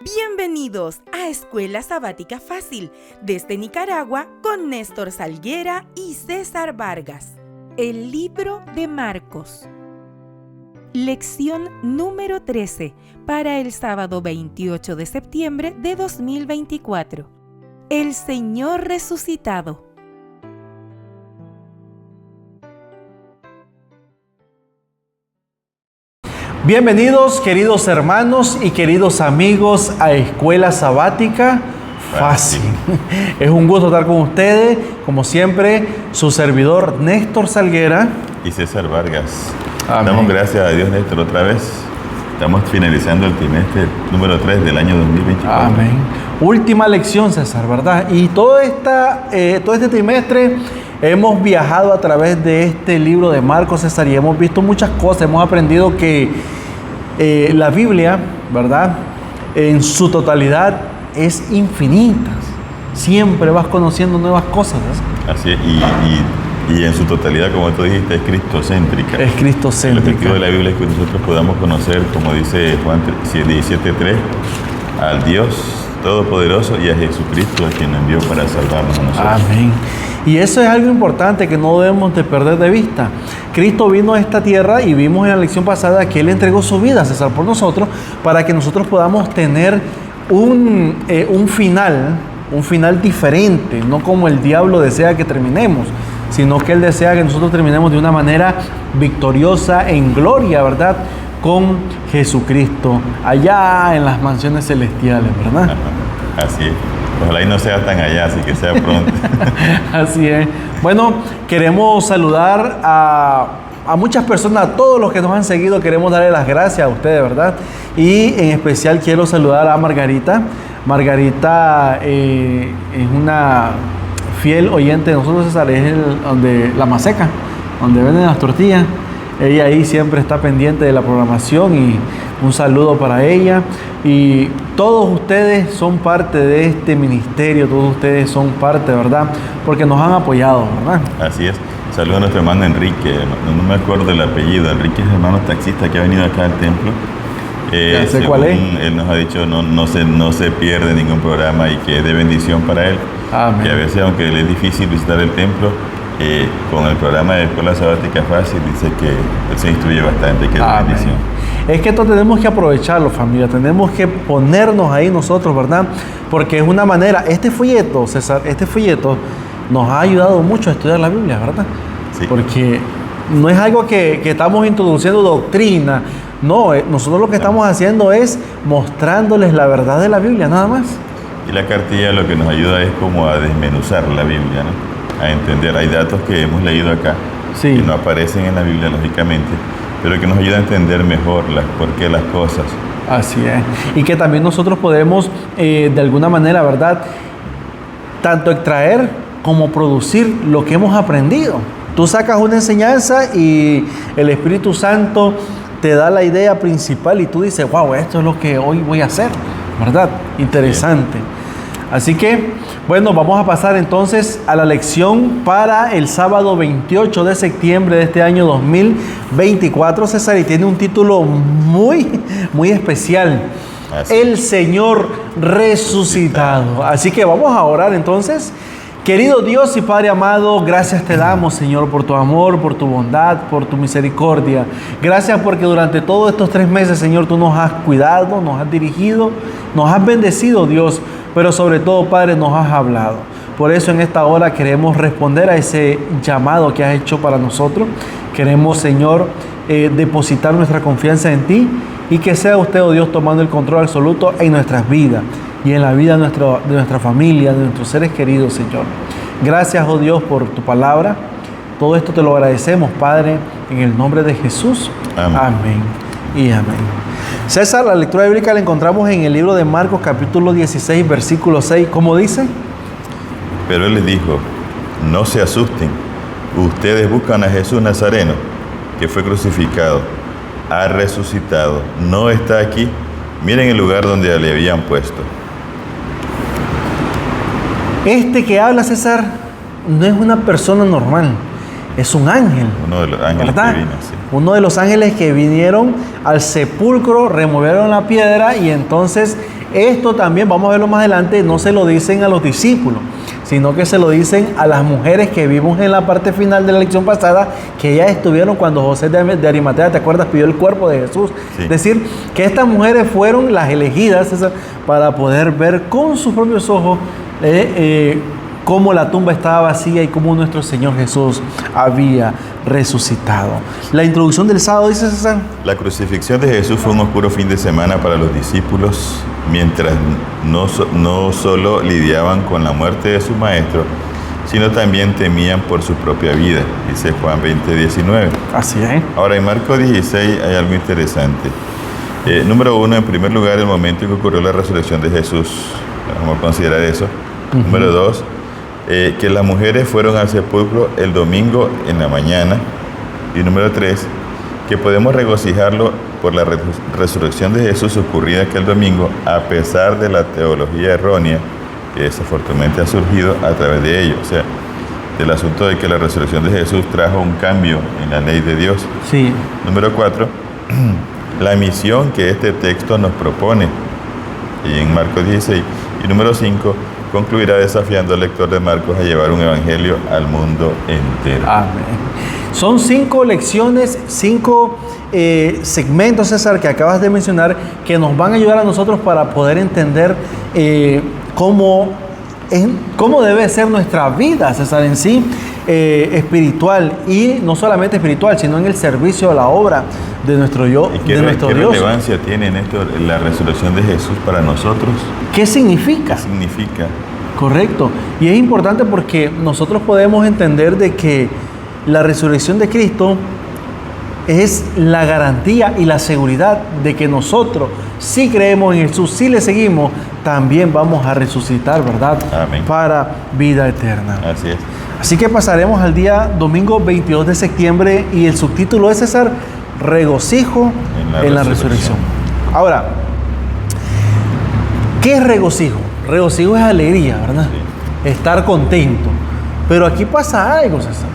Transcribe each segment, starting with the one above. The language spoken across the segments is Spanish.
Bienvenidos a Escuela Sabática Fácil desde Nicaragua con Néstor Salguera y César Vargas. El libro de Marcos. Lección número 13 para el sábado 28 de septiembre de 2024. El Señor resucitado. Bienvenidos, queridos hermanos y queridos amigos, a Escuela Sabática Fácil. Es un gusto estar con ustedes, como siempre, su servidor Néstor Salguera y César Vargas. Amén. Damos gracias a Dios, Néstor, otra vez. Estamos finalizando el trimestre número 3 del año 2024. Amén. Última lección, César, ¿verdad? Y todo este trimestre hemos viajado a través de este libro de Marcos, César, y hemos visto muchas cosas. Hemos aprendido que la Biblia, ¿verdad?, en su totalidad es infinita. Siempre vas conociendo nuevas cosas, ¿verdad? Así es, y en su totalidad, como tú dijiste, es cristocéntrica. Es cristocéntrica. El objetivo de la Biblia es que nosotros podamos conocer, como dice Juan 17:3, al Dios Todopoderoso y a Jesucristo, a quien envió para salvarnos a nosotros. Amén. Y eso es algo importante que no debemos de perder de vista. Cristo vino a esta tierra y vimos en la lección pasada que Él entregó su vida, César, por nosotros, para que nosotros podamos tener un final diferente, no como el diablo desea que terminemos, sino que Él desea que nosotros terminemos de una manera victoriosa, en gloria, ¿verdad?, con Jesucristo, allá en las mansiones celestiales, ¿verdad? Así es. Ojalá y no sea tan allá, así que sea pronto. Así es. Bueno, queremos saludar a muchas personas, a todos los que nos han seguido. Queremos darle las gracias a ustedes, ¿verdad? Y en especial quiero saludar a Margarita. Margarita es una fiel oyente de nosotros, César. Es donde la Maseca, donde venden las tortillas. Ella ahí siempre está pendiente de la programación y un saludo para ella. Y todos ustedes son parte de este ministerio, todos ustedes son parte, ¿verdad? Porque nos han apoyado, ¿verdad? Así es. Saludo a nuestro hermano Enrique, no me acuerdo del apellido. Enrique es el hermano taxista que ha venido acá al templo. Ya sé cuál es. Él nos ha dicho no se pierde ningún programa y que es de bendición para él. Amén. Y a veces, aunque le es difícil visitar el templo, con el programa de Escuela Sabática Fácil dice que él se instruye bastante, que es de bendición. Es que esto tenemos que aprovecharlo, familia, tenemos que ponernos ahí nosotros, ¿verdad? Porque es una manera, este folleto, César, nos ha ayudado mucho a estudiar la Biblia, ¿verdad? Sí. Porque no es algo que estamos introduciendo doctrina, no, nosotros lo que estamos haciendo es mostrándoles la verdad de la Biblia, nada más. Y la cartilla lo que nos ayuda es como a desmenuzar la Biblia, ¿no? A entender. Hay datos que hemos leído acá, sí, que no aparecen en la Biblia, lógicamente, pero que nos ayuda a entender mejor por qué las cosas. Así es. Y que también nosotros podemos, de alguna manera, ¿verdad?, tanto extraer como producir lo que hemos aprendido. Tú sacas una enseñanza y el Espíritu Santo te da la idea principal y tú dices, wow, esto es lo que hoy voy a hacer, ¿verdad? Interesante. Sí. Así que, bueno, vamos a pasar entonces a la lección para el sábado 28 de septiembre de este año 2024, César, y tiene un título muy, muy especial. Así. El Señor resucitado. Así que vamos a orar entonces. Querido Dios y Padre amado, gracias te damos, Señor, por tu amor, por tu bondad, por tu misericordia. Gracias porque durante todos estos 3 meses, Señor, tú nos has cuidado, nos has dirigido, nos has bendecido, Dios, pero sobre todo, Padre, nos has hablado. Por eso en esta hora queremos responder a ese llamado que has hecho para nosotros. Queremos, Señor, depositar nuestra confianza en ti y que sea usted, oh Dios, tomando el control absoluto en nuestras vidas y en la vida de nuestra familia, de nuestros seres queridos, Señor. Gracias, oh Dios, por tu palabra. Todo esto te lo agradecemos, Padre, en el nombre de Jesús. Amén. Amén y amén. César, la lectura bíblica la encontramos en el libro de Marcos, capítulo 16, versículo 6. ¿Cómo dice? Pero él les dijo, no se asusten. Ustedes buscan a Jesús Nazareno, que fue crucificado, ha resucitado, no está aquí. Miren el lugar donde le habían puesto. Este que habla, César, no es una persona normal, es un ángel. Uno de los ángeles, ¿verdad? Que vino, sí. Uno de los ángeles que vinieron al sepulcro, removieron la piedra y entonces Esto también, vamos a verlo más adelante, no se lo dicen a los discípulos, sino que se lo dicen a las mujeres que vimos en la parte final de la lección pasada, que ellas estuvieron cuando José de Arimatea, ¿te acuerdas?, pidió el cuerpo de Jesús. Sí. Es decir, que estas mujeres fueron las elegidas, César, para poder ver con sus propios ojos cómo la tumba estaba vacía y cómo nuestro Señor Jesús había resucitado. La introducción del sábado, dice César. La crucifixión de Jesús fue un oscuro fin de semana para los discípulos, mientras no solo lidiaban con la muerte de su maestro, sino también temían por su propia vida, dice Juan 20:19. Así es. Ahora, en Marcos 16 hay algo interesante. Número 1, en primer lugar, el momento en que ocurrió la resurrección de Jesús. Vamos a considerar eso. Número 2, que las mujeres fueron al sepulcro el domingo en la mañana. Y número 3, que podemos regocijarlo por la resurrección de Jesús ocurrida aquel domingo, a pesar de la teología errónea que desafortunadamente ha surgido a través de ello. O sea, del asunto de que la resurrección de Jesús trajo un cambio en la ley de Dios. Sí. Número 4, la misión que este texto nos propone, y en Marcos 16. Y número 5, concluirá desafiando al lector de Marcos a llevar un evangelio al mundo entero. Amén. Son 5 lecciones, 5 segmentos, César, que acabas de mencionar, que nos van a ayudar a nosotros para poder entender cómo debe ser nuestra vida, César, en sí, espiritual, y no solamente espiritual, sino en el servicio a la obra de nuestro yo, ¿Y qué relevancia tiene en esto la resurrección de Jesús para nosotros? ¿Qué significa? ¿Qué significa? Correcto. Y es importante porque nosotros podemos entender de que la resurrección de Cristo es la garantía y la seguridad de que nosotros, si creemos en Jesús, si le seguimos, también vamos a resucitar, ¿verdad? Amén. Para vida eterna. Así es. Así que pasaremos al día domingo 22 de septiembre y el subtítulo es, César, regocijo en la resurrección. Ahora, ¿qué es regocijo? Regocijo es alegría, ¿verdad? Sí. Estar contento. Pero aquí pasa algo, César.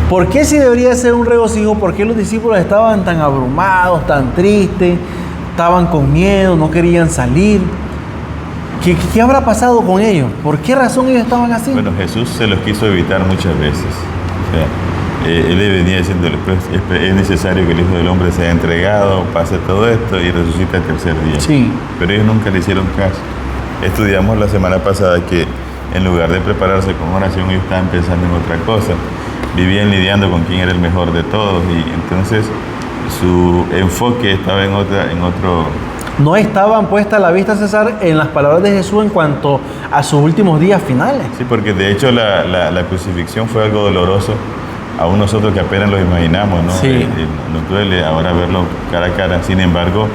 ¿Por qué si debería ser un regocijo? ¿Por qué los discípulos estaban tan abrumados, tan tristes, estaban con miedo, no querían salir? ¿Qué habrá pasado con ellos? ¿Por qué razón ellos estaban así? Bueno, Jesús se los quiso evitar muchas veces. O sea, Él le venía diciendo, es necesario que el Hijo del Hombre sea entregado, pase todo esto y resucite el tercer día. Sí. Pero ellos nunca le hicieron caso. Estudiamos la semana pasada que en lugar de prepararse con oración, ellos estaban pensando en otra cosa. Vivían lidiando con quién era el mejor de todos y entonces su enfoque estaba en otro. No estaban puestas la vista, César, en las palabras de Jesús en cuanto a sus últimos días finales. Sí, porque de hecho la crucifixión fue algo doloroso. Aún nosotros que apenas lo imaginamos, ¿no? Sí. Nos duele ahora verlo cara a cara. Sin embargo,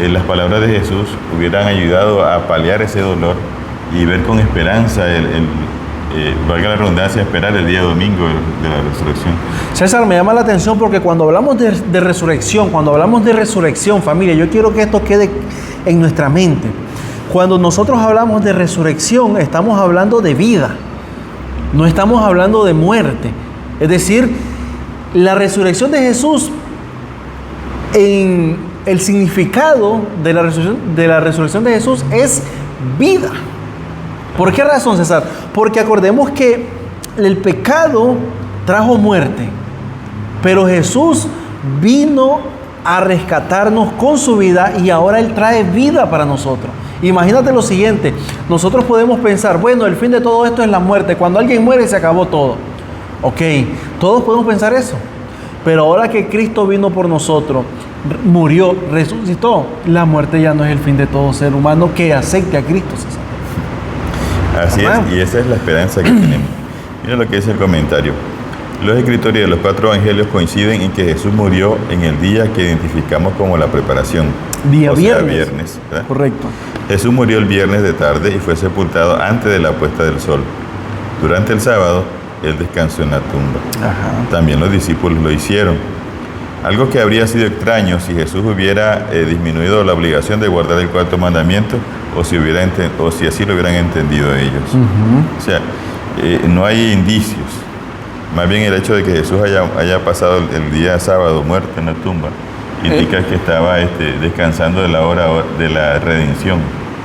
las palabras de Jesús hubieran ayudado a paliar ese dolor y ver con esperanza valga la redundancia, esperar el día domingo de la resurrección. César, me llama la atención porque cuando hablamos de resurrección, familia, yo quiero que esto quede en nuestra mente. Cuando nosotros hablamos de resurrección, estamos hablando de vida, no estamos hablando de muerte. Es decir, la resurrección de Jesús, en el significado de la resurrección de Jesús es vida. ¿Por qué razón, César? Porque acordemos que el pecado trajo muerte, pero Jesús vino a rescatarnos con su vida y ahora Él trae vida para nosotros. Imagínate lo siguiente, nosotros podemos pensar, bueno, el fin de todo esto es la muerte, cuando alguien muere se acabó todo. Ok, todos podemos pensar eso, pero ahora que Cristo vino por nosotros, murió, resucitó, la muerte ya no es el fin de todo ser humano que acepte a Cristo, César. Así es, y esa es la esperanza que tenemos. Mira lo que dice el comentario. Los escritores de los 4 evangelios coinciden en que Jesús murió en el día que identificamos como la preparación. Día viernes. Viernes, ¿verdad? Correcto. Jesús murió el viernes de tarde y fue sepultado antes de la puesta del sol. Durante el sábado, Él descansó en la tumba. Ajá. También los discípulos lo hicieron. Algo que habría sido extraño si Jesús hubiera disminuido la obligación de guardar el 4º mandamiento o si así lo hubieran entendido ellos. O sea, no hay indicios. Más bien el hecho de que Jesús haya pasado el día sábado muerto en la tumba indica que estaba descansando de la hora de la redención,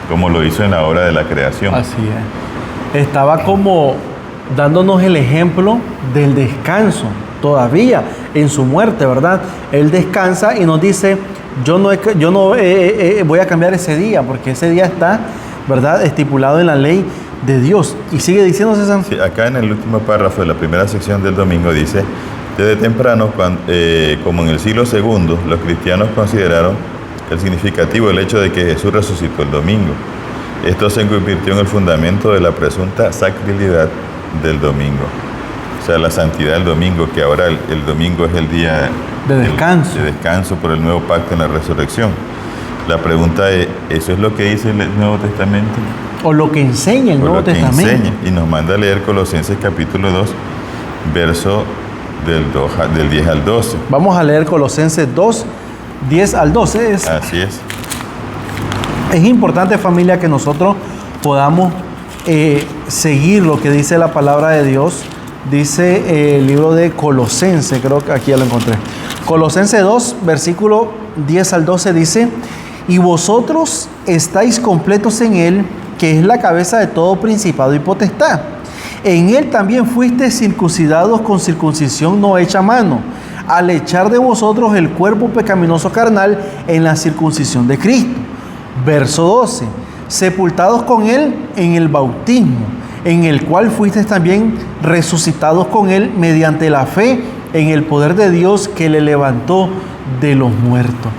como lo hizo en la hora de la creación. Así es. Estaba como dándonos el ejemplo del descanso, todavía en su muerte, ¿verdad? Él descansa y nos dice, yo no voy a cambiar ese día, porque ese día está, ¿verdad?, estipulado en la ley de Dios. Y sigue diciendo, César. Sí, acá en el último párrafo de la primera sección del domingo dice, desde temprano, como en el siglo II, los cristianos consideraron el significativo el hecho de que Jesús resucitó el domingo. Esto se convirtió en el fundamento de la presunta sacralidad del domingo. O sea, la santidad del domingo, que ahora el domingo es el día de descanso. De descanso por el nuevo pacto en la resurrección. La pregunta es, ¿eso es lo que dice el Nuevo Testamento? O lo que enseña el Nuevo Testamento. Enseña, y nos manda a leer Colosenses capítulo 2, verso del 10 al 12. Vamos a leer Colosenses 2, 10 al 12. Así es. Es importante, familia, que nosotros podamos seguir lo que dice la palabra de Dios. Dice el libro de Colosenses, creo que aquí ya lo encontré. Colosenses 2, versículo 10 al 12 dice, y vosotros estáis completos en Él, que es la cabeza de todo principado y potestad. En Él también fuisteis circuncidados con circuncisión no hecha a mano, al echar de vosotros el cuerpo pecaminoso carnal en la circuncisión de Cristo. Verso 12, sepultados con Él en el bautismo, en el cual fuisteis también resucitados con Él mediante la fe en el poder de Dios que le levantó de los muertos.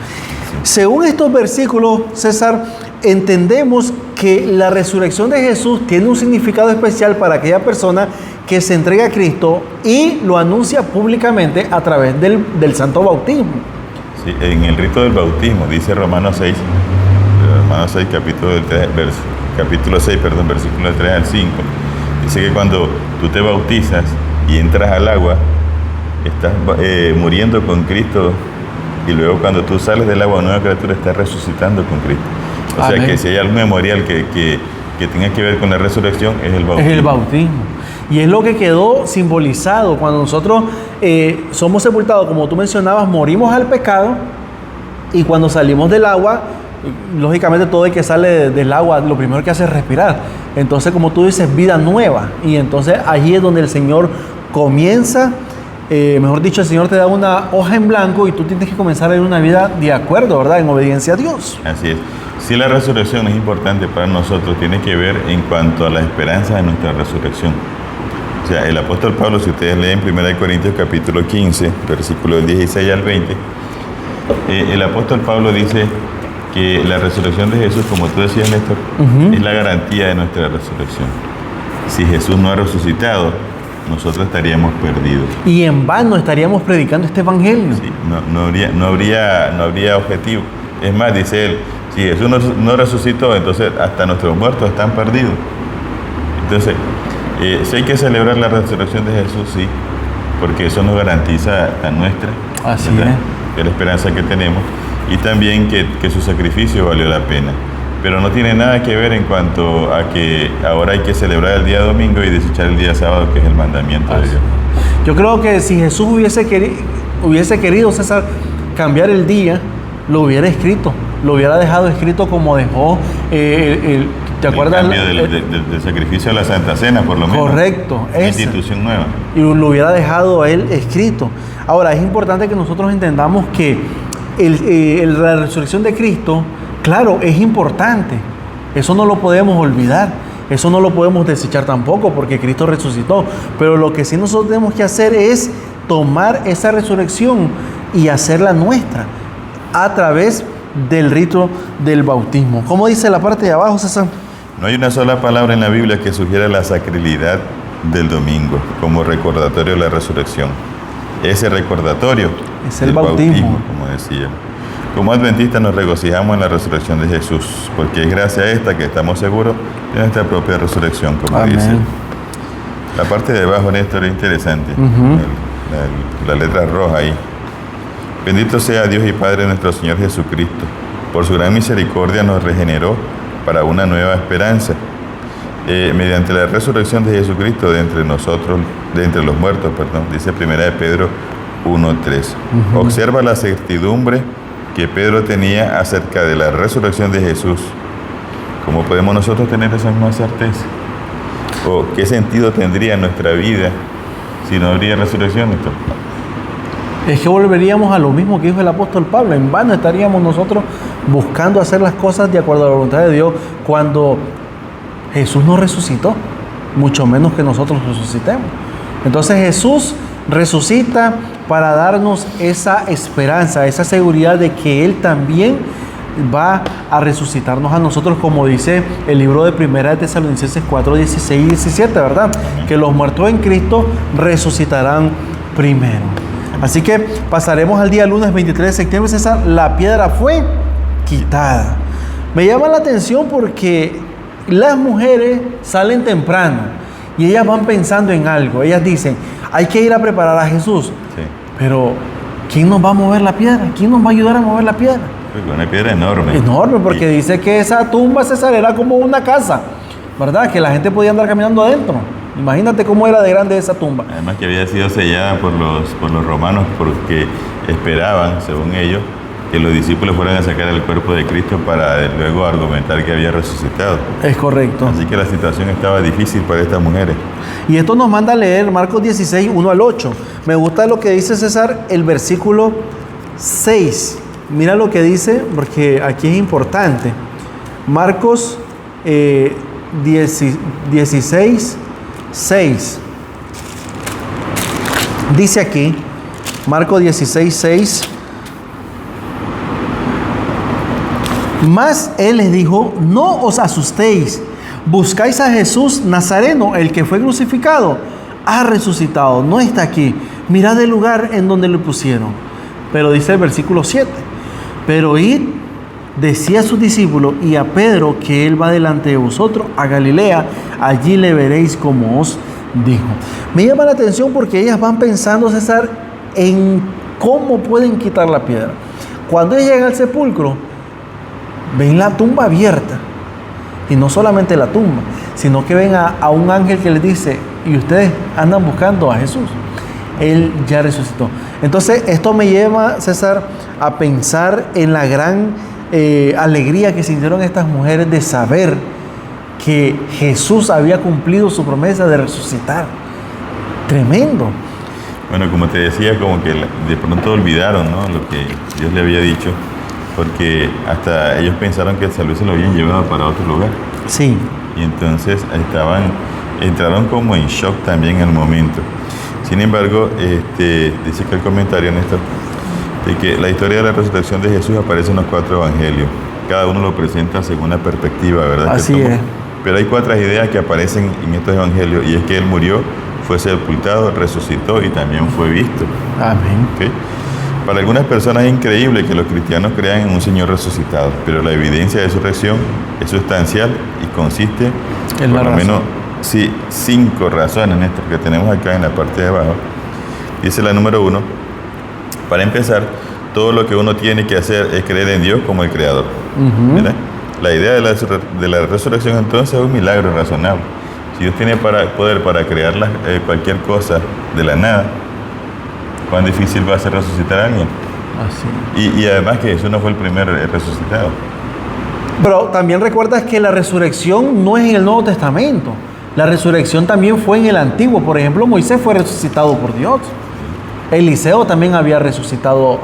Según estos versículos, César, entendemos que la resurrección de Jesús tiene un significado especial para aquella persona que se entrega a Cristo y lo anuncia públicamente a través del santo bautismo. Sí, en el rito del bautismo, dice Romanos 6, capítulo 6, versículo 3 al 5, dice que cuando tú te bautizas y entras al agua, estás muriendo con Cristo, y luego cuando tú sales del agua, una nueva criatura, estás resucitando con Cristo. O Amén. sea que si hay algo memorial que tenga que ver con la resurrección, es el bautismo. Es el bautismo. Y es lo que quedó simbolizado cuando nosotros somos sepultados, como tú mencionabas, morimos al pecado, y cuando salimos del agua, lógicamente todo el que sale del agua lo primero que hace es respirar. Entonces, como tú dices, vida nueva. Y entonces allí es donde el Señor comienza, mejor dicho, el Señor te da una hoja en blanco y tú tienes que comenzar a vivir una vida de acuerdo, ¿verdad?, en obediencia a Dios. Así es. Si la resurrección es importante para nosotros, tiene que ver en cuanto a la esperanza de nuestra resurrección. O sea, el apóstol Pablo, si ustedes leen 1 Corintios capítulo 15, versículos 16 al 20, el apóstol Pablo dice que la resurrección de Jesús, como tú decías, Néstor, es la garantía de nuestra resurrección. Si Jesús no ha resucitado, nosotros estaríamos perdidos. Y en vano estaríamos predicando este evangelio. Sí, no habría objetivo. Es más, dice él, si Jesús no resucitó, entonces hasta nuestros muertos están perdidos. Entonces, si hay que celebrar la resurrección de Jesús, sí, porque eso nos garantiza la nuestra, así ¿verdad?, de la esperanza que tenemos, y también que su sacrificio valió la pena. Pero no tiene nada que ver en cuanto a que ahora hay que celebrar el día domingo y desechar el día sábado, que es el mandamiento de Dios. Yo creo que si Jesús hubiese querido, César, cambiar el día, lo hubiera escrito, lo hubiera dejado escrito como dejó ¿te acuerdas? El cambio del sacrificio a la Santa Cena, por lo menos. Correcto. Una institución nueva. Y lo hubiera dejado él escrito. Ahora, es importante que nosotros entendamos que la resurrección de Cristo, claro, es importante. Eso no lo podemos olvidar. Eso no lo podemos desechar tampoco, porque Cristo resucitó. Pero lo que sí nosotros tenemos que hacer es tomar esa resurrección y hacerla nuestra a través del rito del bautismo. ¿Cómo dice la parte de abajo, César? No hay una sola palabra en la Biblia que sugiera la sacralidad del domingo como recordatorio de la resurrección. Ese recordatorio es el bautismo, como decía. Como adventistas nos regocijamos en la resurrección de Jesús, porque es gracias a esta que estamos seguros de nuestra propia resurrección, como Amén. dice. La parte de abajo, Néstor, es interesante. La letra roja ahí. Bendito sea Dios y Padre de nuestro Señor Jesucristo. Por su gran misericordia nos regeneró para una nueva esperanza, mediante la resurrección de Jesucristo de entre los muertos, dice 1 de Pedro 1:3. Observa la certidumbre que Pedro tenía acerca de la resurrección de Jesús, ¿cómo podemos nosotros tener esa misma certeza? ¿O qué sentido tendría nuestra vida si no habría resurrección, Néstor? Es que volveríamos a lo mismo que dijo el apóstol Pablo. En vano estaríamos nosotros buscando hacer las cosas de acuerdo a la voluntad de Dios cuando Jesús no resucitó, mucho menos que nosotros resucitemos. Entonces Jesús resucita para darnos esa esperanza, esa seguridad de que Él también va a resucitarnos a nosotros, como dice el libro de Primera de Tesalonicenses 4, 16 y 17, ¿verdad? Que los muertos en Cristo resucitarán primero. Así que pasaremos al día lunes 23 de septiembre, César. La piedra fue quitada. Me llama la atención porque las mujeres salen temprano y ellas van pensando en algo. Ellas dicen, hay que ir a preparar a Jesús. Sí. Pero, ¿quién nos va a mover la piedra? ¿Quién nos va a ayudar a mover la piedra? Pues una piedra enorme. Enorme, porque dice que esa tumba, César, era como una casa, ¿verdad? Que la gente podía andar caminando adentro. Imagínate cómo era de grande esa tumba. Además que había sido sellada por los romanos porque esperaban, según ellos, que los discípulos fueran a sacar el cuerpo de Cristo para luego argumentar que había resucitado. Es correcto. Así que la situación estaba difícil para estas mujeres. Y esto nos manda a leer Marcos 16, 1 al 8. Me gusta lo que dice, César, el versículo 6. Mira lo que dice, porque aquí es importante. Marcos 16, 6. Dice aquí, Marcos 16, 6. Mas Él les dijo, no os asustéis, buscáis a Jesús Nazareno, el que fue crucificado. Ha resucitado, no está aquí. Mirad el lugar en donde le pusieron. Pero dice el versículo 7, pero id, decía a sus discípulos y a Pedro que Él va delante de vosotros a Galilea, allí le veréis como os dijo. Me llama la atención porque ellas van pensando, César, en cómo pueden quitar la piedra. Cuando ellas llegan al sepulcro, ven la tumba abierta. Y no solamente la tumba, sino que ven a un ángel que les dice, y ustedes andan buscando a Jesús. Él ya resucitó. Entonces, esto me lleva, César, a pensar en la gran alegría que sintieron estas mujeres de saber que Jesús había cumplido su promesa de resucitar. Tremendo. Bueno, como te decía, como que de pronto olvidaron, ¿no?, lo que Dios le había dicho, porque hasta ellos pensaron que tal vez se lo habían llevado para otro lugar. Sí. Y entonces entraron como en shock también en el momento. Sin embargo, dice que el comentario, Néstor, de que la historia de la resurrección de Jesús aparece en los 4 evangelios. Cada uno lo presenta según una perspectiva, ¿verdad? Así es. Pero hay 4 ideas que aparecen en estos evangelios, y es que Él murió, fue sepultado, resucitó y también fue visto. Amén. ¿Okay? Para algunas personas es increíble que los cristianos crean en un Señor resucitado, pero la evidencia de su resurrección es sustancial y consiste en por lo menos 5 razones, Néstor, que tenemos acá en la parte de abajo. Dice la número 1, para empezar, todo lo que uno tiene que hacer es creer en Dios como el Creador. ¿Verdad? La idea de la resurrección entonces es un milagro razonable. Si Dios tiene poder para crear cualquier cosa de la nada, ¿cuán difícil va a ser resucitar a alguien? Así. Y además que Jesús no fue el primer resucitado. Pero también recuerdas que la resurrección no es en el Nuevo Testamento. La resurrección también fue en el Antiguo. Por ejemplo, Moisés fue resucitado por Dios. Eliseo también había resucitado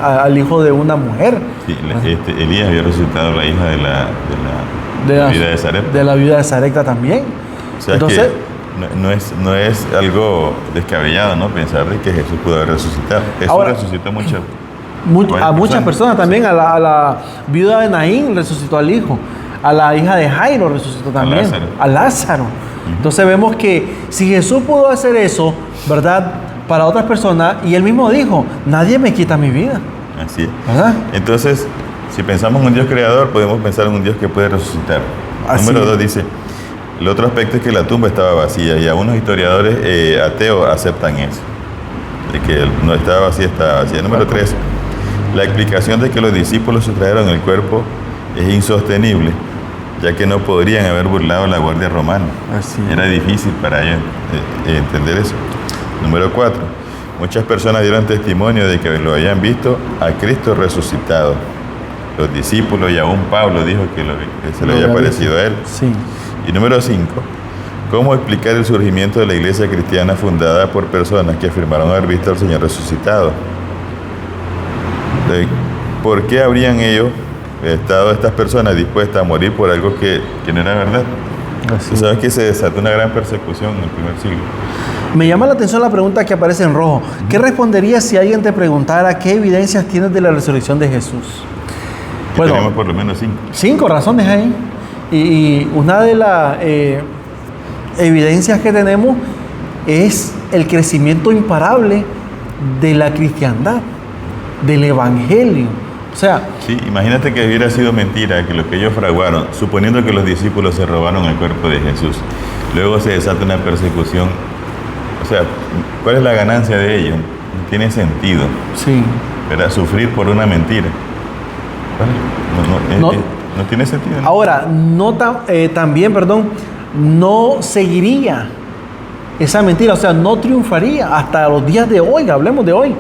al hijo de una mujer. Sí, Elías había resucitado a la hija de la viuda de Sarepta. De la viuda de Sarepta también. O sea, entonces, que no es algo descabellado, ¿no?, pensar de que Jesús pudo haber resucitado. Jesús resucitó a muchas personas también. A la viuda de Naín resucitó al hijo. A la hija de Jairo resucitó también. A Lázaro. Entonces vemos que si Jesús pudo hacer eso, ¿verdad?, para otras personas, y Él mismo dijo, nadie me quita mi vida. Así es. ¿Verdad? Entonces, si pensamos en un Dios creador, podemos pensar en un Dios que puede resucitar. Número 2 dice, el otro aspecto es que la tumba estaba vacía, y algunos historiadores ateos aceptan eso, de que no estaba vacía, estaba vacía. Número 3, la explicación de que los discípulos sustrajeron el cuerpo es insostenible, ya que no podrían haber burlado a la guardia romana. Así. Era difícil para ellos entender eso. Número 4, muchas personas dieron testimonio de que lo habían visto a Cristo resucitado. Los discípulos y aún Pablo dijo que se le había parecido a él. Sí. Y número 5, ¿cómo explicar el surgimiento de la iglesia cristiana fundada por personas que afirmaron haber visto al Señor resucitado? ¿Por qué habrían ellos estado estas personas dispuestas a morir por algo que no era verdad? Tú sabes que se desató una gran persecución en el primer siglo. Me llama la atención la pregunta que aparece en rojo. ¿Qué responderías si alguien te preguntara qué evidencias tienes de la resurrección de Jesús? Bueno, tenemos por lo menos 5. 5 razones ahí. Y una de las evidencias que tenemos es el crecimiento imparable de la cristiandad, del evangelio. O sea, sí, imagínate que hubiera sido mentira que lo que ellos fraguaron, suponiendo que los discípulos se robaron el cuerpo de Jesús, luego se desata una persecución. O sea, ¿cuál es la ganancia de ello? No tiene sentido. Sí. ¿Verdad? Sufrir por una mentira. No tiene sentido, ¿no? Ahora, también, no seguiría esa mentira, o sea, no triunfaría hasta los días de hoy, hablemos de hoy,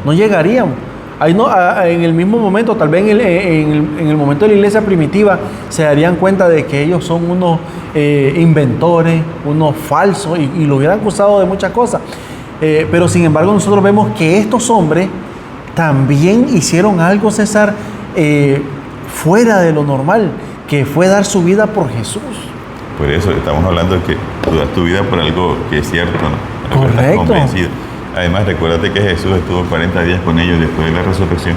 no llegaríamos. Ahí no, en el mismo momento, tal vez en el momento de la iglesia primitiva, se darían cuenta de que ellos son unos inventores, unos falsos, y lo hubieran acusado de muchas cosas. Pero sin embargo, nosotros vemos que estos hombres también hicieron algo, César, fuera de lo normal, que fue dar su vida por Jesús. Por eso estamos hablando de que tú das tu vida por algo que es cierto, ¿no? Correcto. Convencido. Además, recuérdate que Jesús estuvo 40 días con ellos después de la resurrección.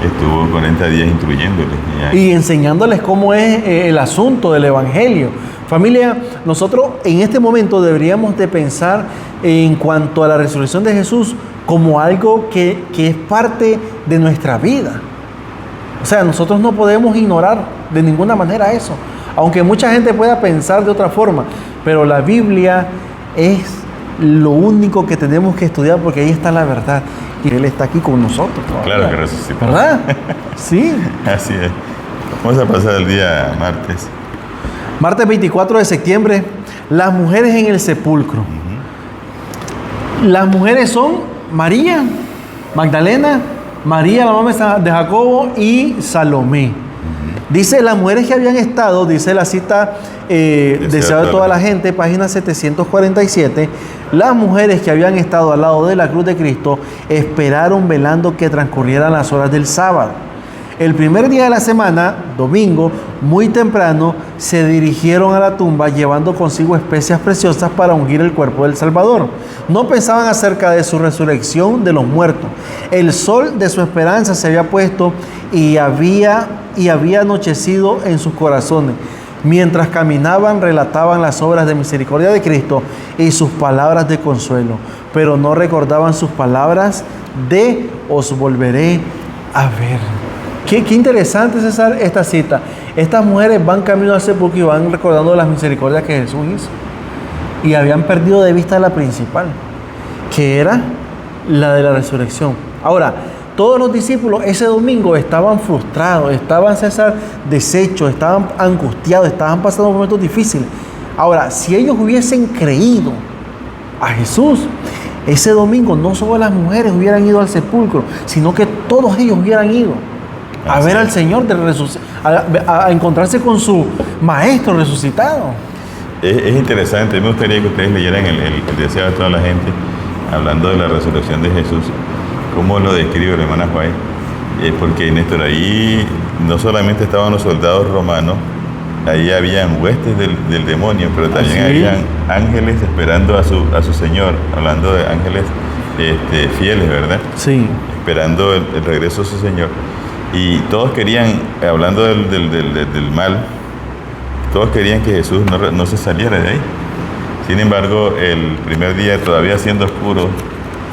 Estuvo 40 días instruyéndoles. Y enseñándoles cómo es el asunto del evangelio. Familia, nosotros en este momento deberíamos de pensar en cuanto a la resurrección de Jesús como algo que es parte de nuestra vida. O sea, nosotros no podemos ignorar de ninguna manera eso. Aunque mucha gente pueda pensar de otra forma, pero la Biblia es lo único que tenemos que estudiar porque ahí está la verdad. Y Él está aquí con nosotros todavía. Claro que resucitó. ¿Verdad? Sí. Así es. Vamos a pasar el día martes. Martes 24 de septiembre, las mujeres en el sepulcro. Las mujeres son María Magdalena, María, la mamá de Jacobo, y Salomé. Dice, las mujeres que habían estado, dice la cita Deseo de toda la gente, página 747, las mujeres que habían estado al lado de la cruz de Cristo esperaron velando que transcurrieran las horas del sábado. El primer día de la semana, domingo, muy temprano, se dirigieron a la tumba llevando consigo especias preciosas para ungir el cuerpo del Salvador. No pensaban acerca de su resurrección de los muertos. El sol de su esperanza se había puesto y había anochecido en sus corazones. Mientras caminaban, relataban las obras de misericordia de Cristo y sus palabras de consuelo, pero no recordaban sus palabras de os volveré a ver. Qué interesante, César, esta cita. Estas mujeres van camino al sepulcro y van recordando las misericordias que Jesús hizo. Y habían perdido de vista la principal, que era la de la resurrección. Ahora, todos los discípulos ese domingo estaban frustrados, estaban, César, deshechos, estaban angustiados, estaban pasando momentos difíciles. Ahora, si ellos hubiesen creído a Jesús, ese domingo no solo las mujeres hubieran ido al sepulcro, sino que todos ellos hubieran ido a ver al Señor, a encontrarse con su Maestro resucitado. Es interesante, me gustaría que ustedes leyeran el deseo de toda la gente, hablando de la resurrección de Jesús, cómo lo describe la hermana Juárez, porque Néstor, ahí no solamente estaban los soldados romanos, ahí habían huestes del demonio, pero también habían ángeles esperando a su Señor, hablando de ángeles fieles, ¿verdad? Sí. Esperando el regreso de su Señor. Y todos querían, hablando del mal, todos querían que Jesús no se saliera de ahí. Sin embargo, el primer día, todavía siendo oscuro,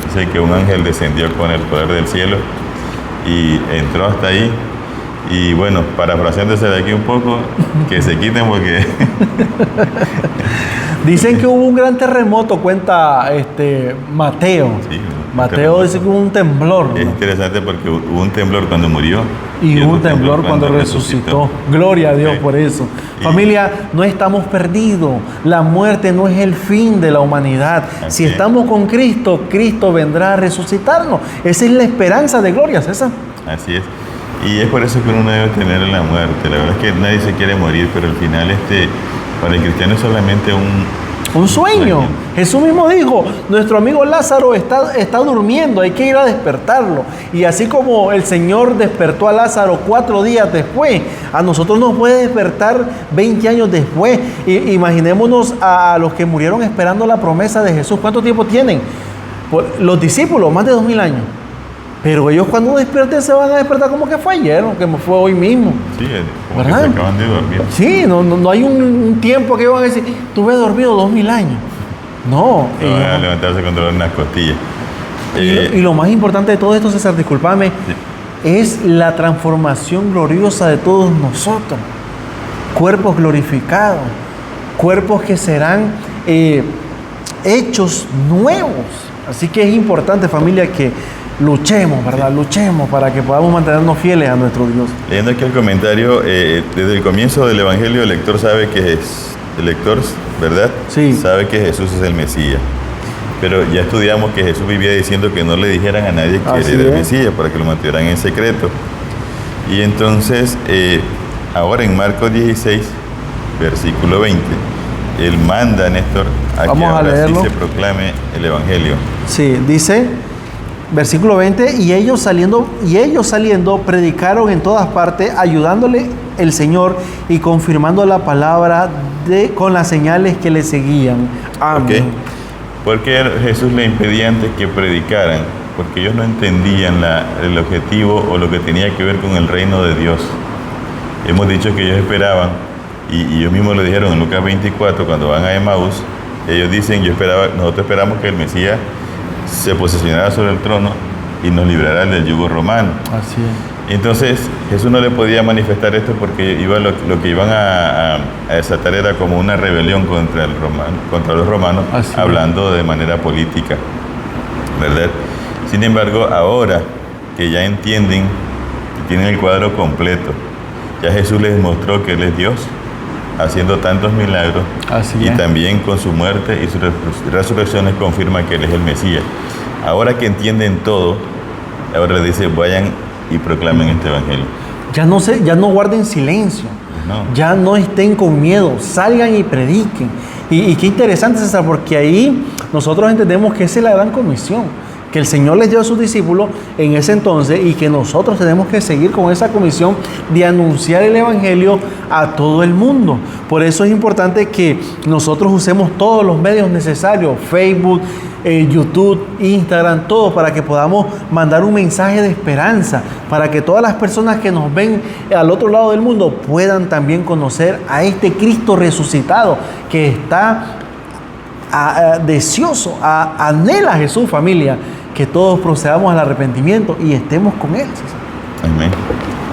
dice que un ángel descendió con el poder del cielo y entró hasta ahí. Y bueno, parafraseándose de aquí un poco, que se quiten porque... Dicen que hubo un gran terremoto, cuenta Mateo. Sí. Mateo dice que hubo un temblor, Es ¿no? interesante porque hubo un temblor cuando murió. Y hubo un otro temblor cuando resucitó. Gloria a Dios Sí. por eso. Y- Familia, no estamos perdidos. La muerte no es el fin de la humanidad. Así Si es. estamos con Cristo, Cristo vendrá a resucitarnos. Esa es la esperanza de gloria, César. Así es. Y es por eso que uno no debe temer la muerte. La verdad es que nadie se quiere morir, pero al final para el cristiano es solamente Un sueño. Jesús mismo dijo, nuestro amigo Lázaro está durmiendo, hay que ir a despertarlo. Y así como el Señor despertó a Lázaro 4 días después, a nosotros nos puede despertar 20 años después. Imaginémonos a los que murieron esperando la promesa de Jesús. ¿Cuánto tiempo tienen? Los discípulos, más de 2000 años. Pero ellos cuando despierten se van a despertar como que fue ayer, o que fue hoy mismo. Sí, como que ¿Verdad? se acaban de dormir. Sí, no hay un tiempo que van a decir, tuve dormido 2000 años. No. No van a levantarse con dolor en las costillas. Y lo más importante de todo esto, César, discúlpame, es la transformación gloriosa de todos nosotros. Cuerpos glorificados, cuerpos que serán hechos nuevos. Así que es importante, familia, que luchemos, ¿verdad? Luchemos para que podamos mantenernos fieles a nuestro Dios. Leyendo aquí el comentario, desde el comienzo del Evangelio, el lector sabe que el lector, ¿verdad? Sí. Sabe que Jesús es el Mesías. Pero ya estudiamos que Jesús vivía diciendo que no le dijeran a nadie que Así él era el es. Mesías, para que lo mantuvieran en secreto. Y entonces, ahora en Marcos 16, versículo 20, él manda a Néstor a Vamos que a ahora sí leerlo. se proclame el Evangelio. Sí, dice, versículo 20, y ellos saliendo predicaron en todas partes, ayudándole el Señor y confirmando la palabra con las señales que le seguían. Amén. ¿Ok? Porque Jesús le impedía antes que predicaran, porque ellos no entendían el objetivo o lo que tenía que ver con el reino de Dios. Hemos dicho que ellos esperaban, y ellos mismos lo dijeron en Lucas 24, cuando van a Emaús, ellos dicen, nosotros esperamos que el Mesías se posicionara sobre el trono y nos librara del yugo romano. Así es. Entonces Jesús no le podía manifestar esto porque lo que iban a desatar era como una rebelión contra los romanos, Así es. hablando de manera política, ¿verdad? Sin embargo, ahora que ya entienden, que tienen el cuadro completo, ya Jesús les mostró que Él es Dios, haciendo tantos milagros, Así y es. también con su muerte y su resurrección les confirma que Él es el Mesías. Ahora que entienden todo, ahora les dice, vayan y proclamen este evangelio. Ya no guarden silencio. No. Ya no estén con miedo, salgan y prediquen. Y qué interesante, César, porque ahí nosotros entendemos que esa es la gran comisión que el Señor les dio a sus discípulos en ese entonces y que nosotros tenemos que seguir con esa comisión de anunciar el Evangelio a todo el mundo. Por eso es importante que nosotros usemos todos los medios necesarios, Facebook, YouTube, Instagram, todo, para que podamos mandar un mensaje de esperanza, para que todas las personas que nos ven al otro lado del mundo puedan también conocer a este Cristo resucitado que está deseoso, anhela a Jesús, familia, que todos procedamos al arrepentimiento y estemos con Él. Amén.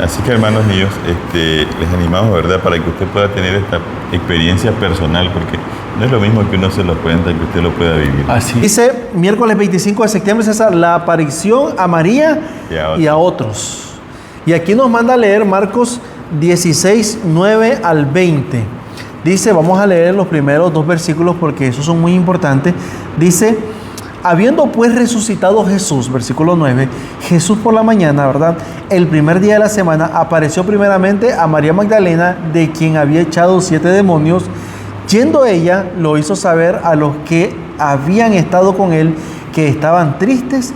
Así que, hermanos míos, les animamos, ¿verdad?, para que usted pueda tener esta experiencia personal, porque no es lo mismo que uno se lo cuenta, que usted lo pueda vivir. Así. Dice, miércoles 25 de septiembre, César, la aparición a María y a otros. Y aquí nos manda a leer Marcos 16, 9 al 20. Dice, vamos a leer los primeros 2 versículos porque esos son muy importantes. Dice, habiendo pues resucitado Jesús, versículo 9, Jesús por la mañana, ¿verdad? El primer día de la semana apareció primeramente a María Magdalena, de quien había echado 7 demonios. Yendo ella, lo hizo saber a los que habían estado con él, que estaban tristes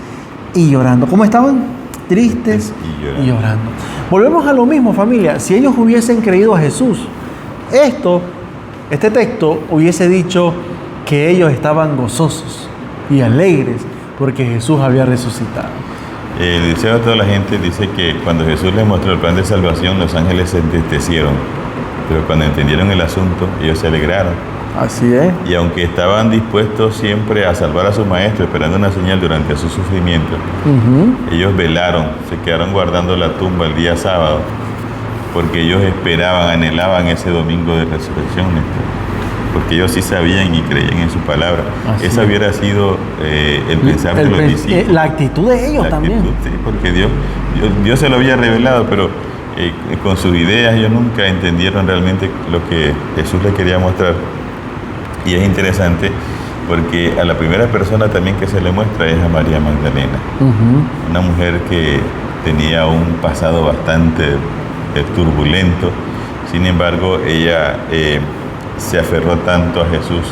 y llorando. ¿Cómo estaban? Tristes y llorando. Volvemos a lo mismo, familia. Si ellos hubiesen creído a Jesús, este texto hubiese dicho que ellos estaban gozosos y alegres porque Jesús había resucitado. El deseo de toda la gente dice que cuando Jesús les mostró el plan de salvación, los ángeles se entristecieron, pero cuando entendieron el asunto, ellos se alegraron. Así es. Y aunque estaban dispuestos siempre a salvar a su maestro, esperando una señal durante su sufrimiento, ellos velaron, se quedaron guardando la tumba el día sábado, porque ellos esperaban, anhelaban ese domingo de resurrección. porque ellos sí sabían y creían en su palabra. Así Esa es. hubiera sido el pensar de los discípulos. La actitud de ellos La también. actitud, sí, porque Dios se lo había revelado, pero con sus ideas ellos nunca entendieron realmente lo que Jesús les quería mostrar. Y es interesante porque a la primera persona también que se le muestra es a María Magdalena, una mujer que tenía un pasado bastante turbulento. Sin embargo, ella se aferró tanto a Jesús,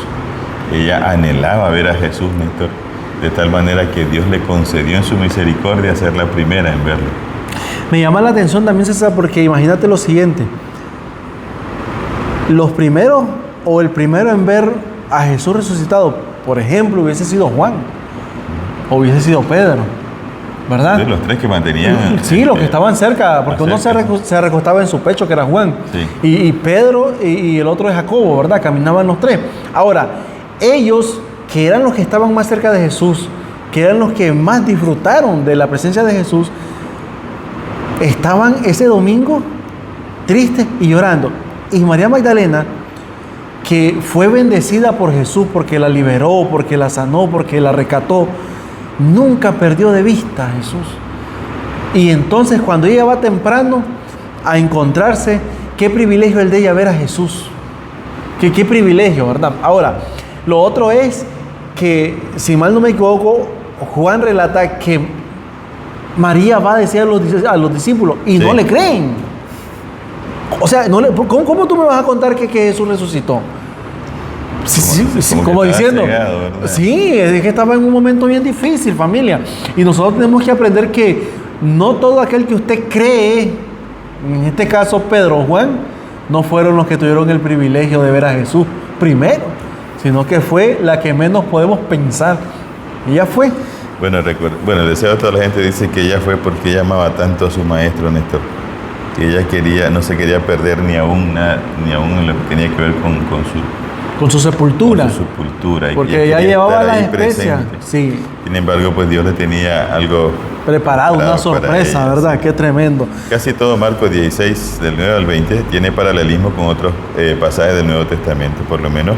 ella anhelaba ver a Jesús, Néstor, de tal manera que Dios le concedió en su misericordia ser la primera en verlo. Me llama la atención también, César, porque imagínate lo siguiente. Los primeros o el primero en ver a Jesús resucitado, por ejemplo, hubiese sido Juan o hubiese sido Pedro, ¿verdad? De los tres que mantenían. Sí, los que estaban cerca, porque uno cerca. se recostaba en su pecho, que era Juan, Sí. y Pedro y el otro es Jacobo, ¿verdad? Caminaban los tres. Ahora, ellos, que eran los que estaban más cerca de Jesús, que eran los que más disfrutaron de la presencia de Jesús, estaban ese domingo tristes y llorando. Y María Magdalena, que fue bendecida por Jesús porque la liberó, porque la sanó, porque la rescató, nunca perdió de vista a Jesús. Y entonces cuando ella va temprano a encontrarse, qué privilegio el de ella ver a Jesús. Qué privilegio, ¿verdad? Ahora, lo otro es que, si mal no me equivoco, Juan relata que María va a decir a los discípulos y Sí. no le creen. O sea, ¿cómo tú me vas a contar que Jesús resucitó? Como que estaba diciendo, cegado, ¿verdad? sí, es que estaba en un momento bien difícil, familia. Y nosotros tenemos que aprender que no todo aquel que usted cree, en este caso Pedro o Juan, no fueron los que tuvieron el privilegio de ver a Jesús primero, sino que fue la que menos podemos pensar. Ella fue. Bueno, el deseo de toda la gente dice que ella fue porque ella amaba tanto a su maestro, Néstor, que ella no se quería perder ni aún en lo que tenía que ver Con su sepultura. con su sepultura. Porque ella quería llevaba estar las ahí especias. presente. Sí, Sin embargo, pues Dios le tenía algo preparado, una para sorpresa, ella, ¿verdad? sí. Qué tremendo. Casi todo Marcos 16, del 9 al 20, tiene paralelismo con otros pasajes del Nuevo Testamento. Por lo menos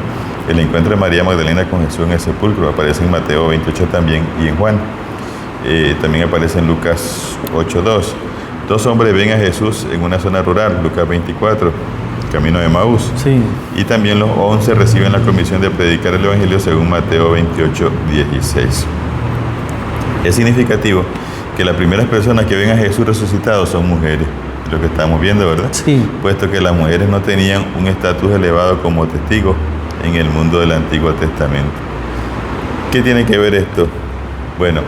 el encuentro de María Magdalena con Jesús en el sepulcro aparece en Mateo 28 también y en Juan. También aparece en Lucas 8:2. Dos hombres ven a Jesús en una zona rural, Lucas 24, camino de Maús. Sí. Y también los 11 reciben la comisión de predicar el Evangelio según Mateo 28:16. Es significativo que las primeras personas que ven a Jesús resucitado son mujeres, lo que estamos viendo, ¿verdad? Sí. Puesto que las mujeres no tenían un estatus elevado como testigos en el mundo del Antiguo Testamento. ¿Qué tiene que ver esto? Bueno,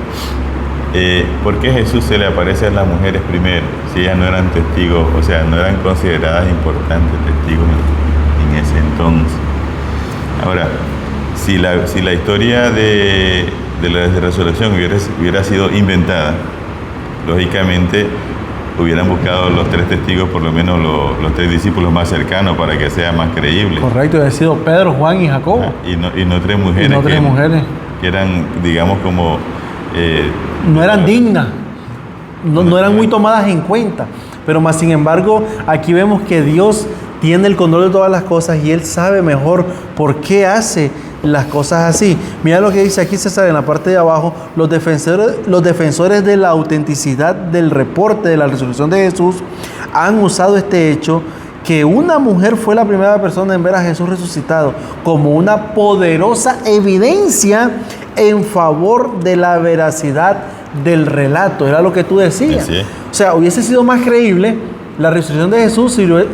¿por qué Jesús se le aparece a las mujeres primero? Si ellas no eran testigos, o sea, no eran consideradas importantes testigos en ese entonces. Ahora, si la historia de la resurrección hubiera sido inventada, lógicamente hubieran buscado los tres testigos, por lo menos los tres discípulos más cercanos, para que sea más creíble. Correcto, ha sido Pedro, Juan y Jacobo. Y no tres mujeres, Y no tres mujeres. que eran, digamos, como... No eran dignas, no eran muy tomadas en cuenta. Pero más sin embargo, aquí vemos que Dios tiene el control de todas las cosas y Él sabe mejor por qué hace las cosas así. Mira lo que dice aquí César en la parte de abajo: los defensores de la autenticidad del reporte de la resurrección de Jesús han usado este hecho, que una mujer fue la primera persona en ver a Jesús resucitado, como una poderosa evidencia en favor de la veracidad del relato. Era lo que tú decías. Sí. O sea, hubiese sido más creíble la resurrección de Jesús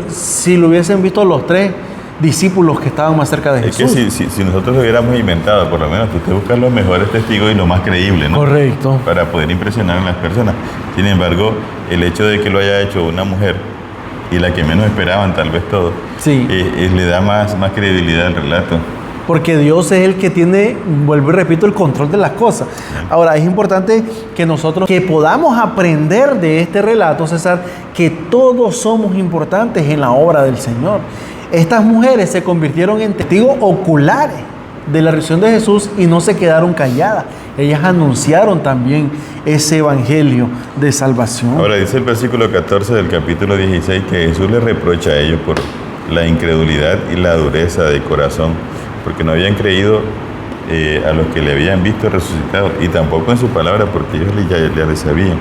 si lo hubiesen visto los tres discípulos que estaban más cerca de Es que Jesús. si nosotros lo hubiéramos inventado, por lo menos tú te buscas los mejores testigos y lo más creíble, ¿no? Correcto. Para poder impresionar a las personas. Sin embargo, el hecho de que lo haya hecho una mujer, y la que menos esperaban tal vez todos, Sí. Le da más credibilidad al relato. Porque Dios es el que tiene, vuelvo y repito, el control de las cosas. Ahora, es importante que nosotros que podamos aprender de este relato, César, que todos somos importantes en la obra del Señor. Estas mujeres se convirtieron en testigos oculares de la resurrección de Jesús y no se quedaron calladas. Ellas anunciaron también ese evangelio de salvación. Ahora dice el versículo 14 del capítulo 16 que Jesús les reprocha a ellos la incredulidad y la dureza de corazón, porque no habían creído a los que le habían visto resucitado, y tampoco en su palabra, porque ellos ya le sabían.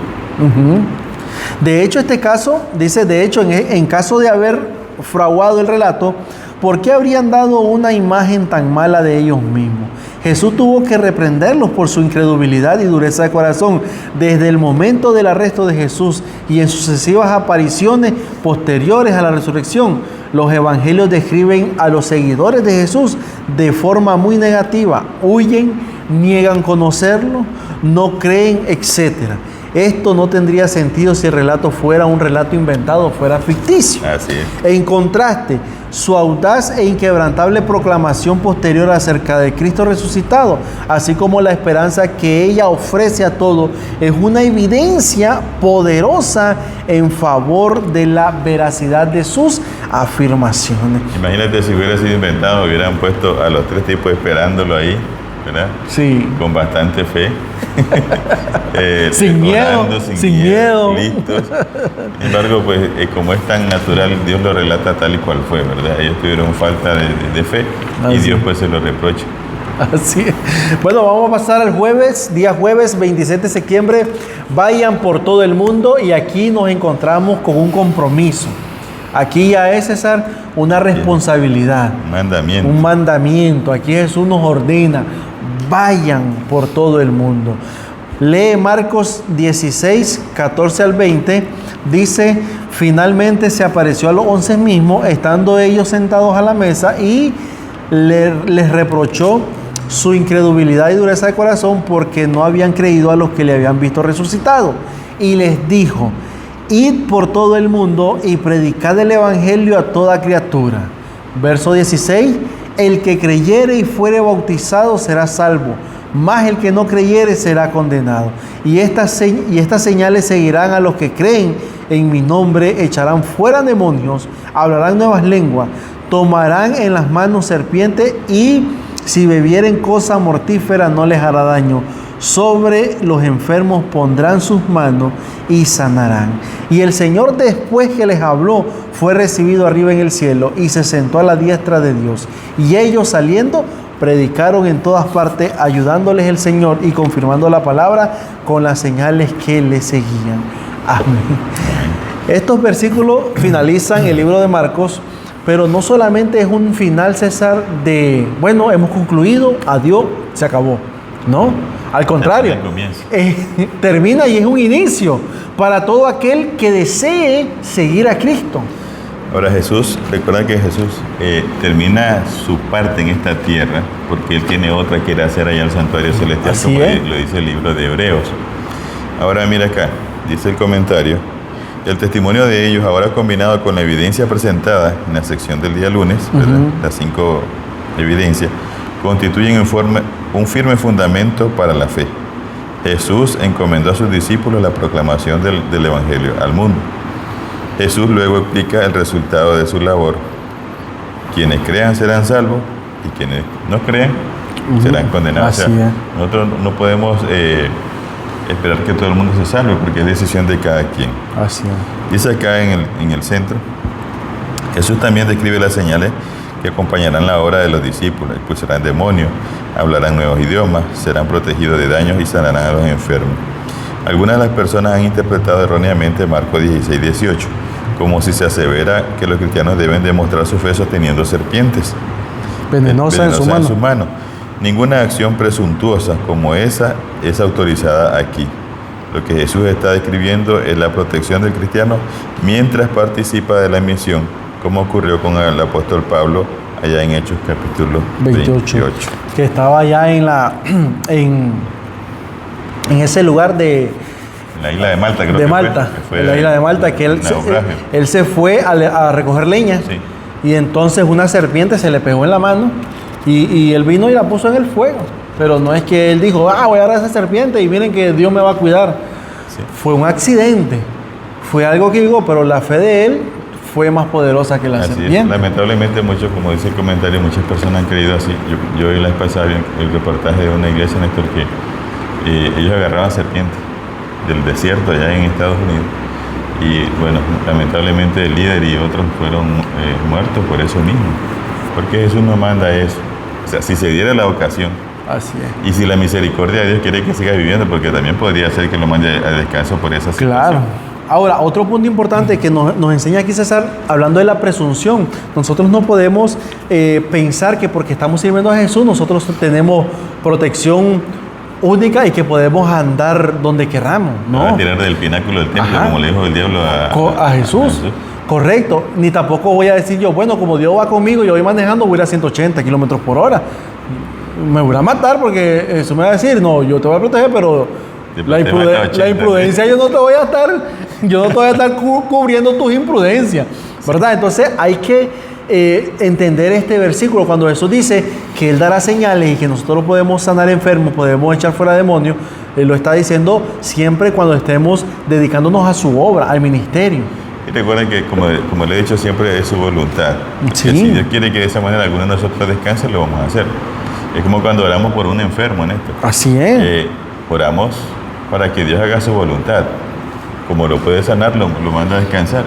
De hecho, este caso, dice, de hecho, en caso de haber fraguado el relato, ¿por qué habrían dado una imagen tan mala de ellos mismos? Jesús tuvo que reprenderlos por su incredulidad y dureza de corazón. Desde el momento del arresto de Jesús y en sucesivas apariciones posteriores a la resurrección, los evangelios describen a los seguidores de Jesús de forma muy negativa. Huyen, niegan conocerlo, no creen, etc. Esto no tendría sentido si el relato fuera un relato inventado, fuera ficticio. Así es. En contraste, su audaz e inquebrantable proclamación posterior acerca de Cristo resucitado, así como la esperanza que ella ofrece a todos, es una evidencia poderosa en favor de la veracidad de sus afirmaciones. Imagínate si hubiera sido inventado, hubieran puesto a los 3 tipos esperándolo ahí, ¿verdad? Sí. Con bastante fe. Sin miedo, sin miedo. Listos. Sin embargo, pues como es tan natural, Dios lo relata tal y cual fue, ¿verdad? Ellos tuvieron falta de fe y Dios pues se lo reprocha. Así es. Bueno, vamos a pasar al jueves, día jueves 27 de septiembre. Vayan por todo el mundo, y aquí nos encontramos con un compromiso. Aquí ya es, César, una responsabilidad. Un mandamiento. Aquí Jesús nos ordena: vayan por todo el mundo. Lee Marcos 16, 14 al 20. Dice: finalmente se apareció a los 11 mismos, estando ellos sentados a la mesa, y les reprochó su incredulidad y dureza de corazón, porque no habían creído a los que le habían visto resucitado. Y les dijo: id por todo el mundo y predicad el evangelio a toda criatura. Verso 16: el que creyere y fuere bautizado será salvo, mas el que no creyere será condenado. Y estas señales seguirán a los que creen en mi nombre: echarán fuera demonios, hablarán nuevas lenguas, tomarán en las manos serpientes, y si bebieren cosa mortífera no les hará daño. Sobre los enfermos pondrán sus manos y sanarán. Y el Señor, después que les habló, fue recibido arriba en el cielo y se sentó a la diestra de Dios. Y ellos, saliendo, predicaron en todas partes, ayudándoles el Señor y confirmando la palabra con las señales que le seguían. Amén. Estos versículos finalizan el libro de Marcos, pero no solamente es un final, César, de, bueno, hemos concluido, adiós, se acabó. No, al contrario, termina y es un inicio para todo aquel que desee seguir a Cristo. Ahora Jesús, recuerda que Jesús termina su parte en esta tierra, porque Él tiene otra que ir a hacer allá al santuario celestial, como lo dice el libro de Hebreos. Ahora mira acá, dice el comentario: el testimonio de ellos, ahora combinado con la evidencia presentada en la sección del día lunes, las 5 evidencias, constituyen un firme fundamento para la fe. Jesús encomendó a sus discípulos la proclamación del Evangelio al mundo. Jesús luego explica el resultado de su labor. Quienes crean serán salvos, y quienes no crean serán condenados. O sea, nosotros no podemos esperar que todo el mundo se salve, porque es decisión de cada quien. Así es. Dice acá en el centro: Jesús también describe las señales que acompañarán la obra de los discípulos: expulsarán demonios, hablarán nuevos idiomas, serán protegidos de daños y sanarán a los enfermos. Algunas de las personas han interpretado erróneamente Marcos 16, 18, como si se asevera que los cristianos deben demostrar su fe sosteniendo serpientes venenosas en sus manos. Ninguna acción presuntuosa como esa es autorizada aquí. Lo que Jesús está describiendo es la protección del cristiano mientras participa de la misión, como ocurrió con el apóstol Pablo allá en Hechos capítulo 28. Que estaba allá en ese lugar de la isla de Malta, creo de Malta, fue la isla de Malta, que él se fue a recoger leña, sí. Y entonces una serpiente se le pegó en la mano y él vino y la puso en el fuego. Pero no es que él dijo: voy a agarrar a esa serpiente y miren que Dios me va a cuidar. Sí. Fue un accidente, fue algo que digo, pero la fe de él fue más poderosa que la serpiente. Es. Lamentablemente muchos, como dice el comentario, muchas personas han creído así. Yo vi la vez pasada el reportaje de una iglesia, Néstor, que ellos agarraban serpientes del desierto allá en Estados Unidos Y bueno, lamentablemente el líder y otros fueron muertos por eso mismo. Porque Jesús no manda eso. O sea, si se diera la ocasión. Así es. Y si la misericordia de Dios quiere que siga viviendo, porque también podría ser que lo mande a descanso por esa situación. Claro. Ahora, otro punto importante que nos enseña aquí César, hablando de la presunción. Nosotros no podemos pensar que porque estamos sirviendo a Jesús, nosotros tenemos protección única y que podemos andar donde queramos, ¿no? Para tirar del pináculo del templo, como le dijo el diablo a Jesús. Correcto. Ni tampoco voy a decir yo, bueno, como Dios va conmigo, yo voy manejando, voy a ir a 180 kilómetros por hora. Me voy a matar porque eso me va a decir, no, yo te voy a proteger, pero la imprudencia yo no te voy a estar cubriendo tus imprudencias, ¿verdad? Entonces hay que entender este versículo cuando Jesús dice que Él dará señales y que nosotros podemos sanar enfermos, podemos echar fuera demonios. Él lo está diciendo siempre cuando estemos dedicándonos a su obra, al ministerio. Y recuerden que, como le he dicho siempre, es su voluntad. Sí. Que si Dios quiere que de esa manera alguno de nosotros descanse, lo vamos a hacer. Es como cuando oramos por un enfermo en esto. Así es. Oramos para que Dios haga su voluntad. Como lo puede sanar, lo manda a descansar.